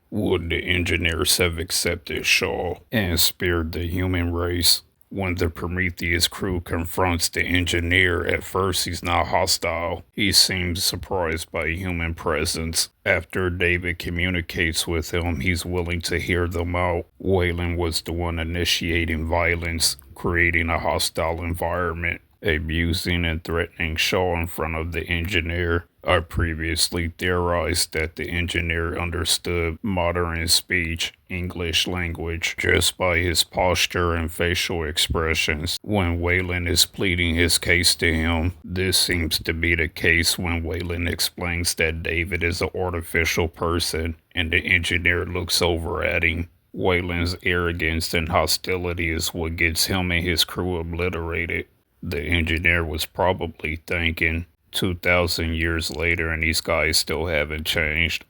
Would the engineers have accepted Shaw and spared the human race? When the Prometheus crew confronts the engineer, at first he's not hostile. He seems surprised by human presence. After David communicates with him, he's willing to hear them out. Wayland was the one initiating violence, creating a hostile environment, abusing and threatening Shaw in front of the engineer. I previously theorized that the engineer understood modern speech, English language, just by his posture and facial expressions. When Wayland is pleading his case to him, this seems to be the case when Wayland explains that David is an artificial person and the engineer looks over at him. Wayland's arrogance and hostility is what gets him and his crew obliterated. The engineer was probably thinking, 2,000 years later and these guys still haven't changed.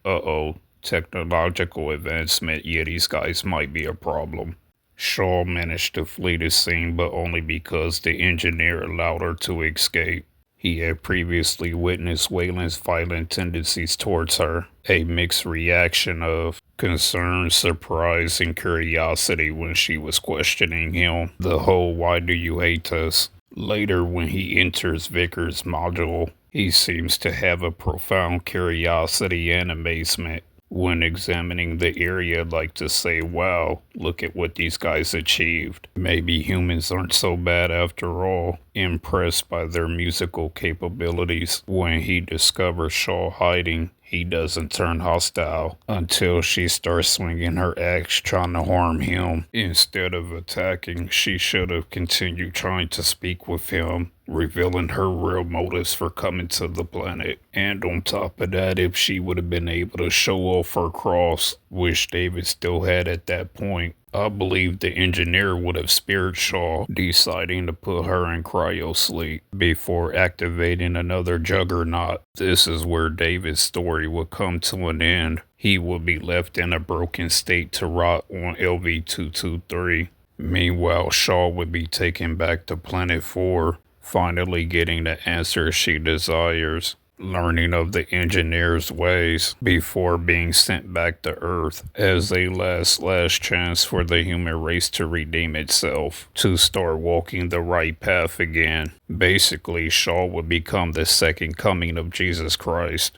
Technological advancement, yeah, these guys might be a problem. Shaw managed to flee the scene, but only because the engineer allowed her to escape. He had previously witnessed Wayland's violent tendencies towards her, a mixed reaction of concern, surprise, and curiosity when she was questioning him. The whole "why do you hate us?" Later, when he enters Vickers' module, he seems to have a profound curiosity and amazement. When examining the area, like to say, wow, look at what these guys achieved. Maybe humans aren't so bad after all. Impressed by their musical capabilities. When he discovers Shaw hiding, he doesn't turn hostile until she starts swinging her axe trying to harm him. Instead of attacking, she should have continued trying to speak with him, revealing her real motives for coming to the planet. And on top of that, if she would have been able to show off her cross, which David still had at that point, I believe the engineer would have spared Shaw, deciding to put her in cryosleep before activating another juggernaut. This is where David's story would come to an end. He would be left in a broken state to rot on LV-223. Meanwhile, Shaw would be taken back to Planet 4, finally getting the answers she desires, learning of the engineer's ways before being sent back to Earth as a last chance for the human race to redeem itself, to start walking the right path again. Basically, Shaw would become the second coming of Jesus Christ.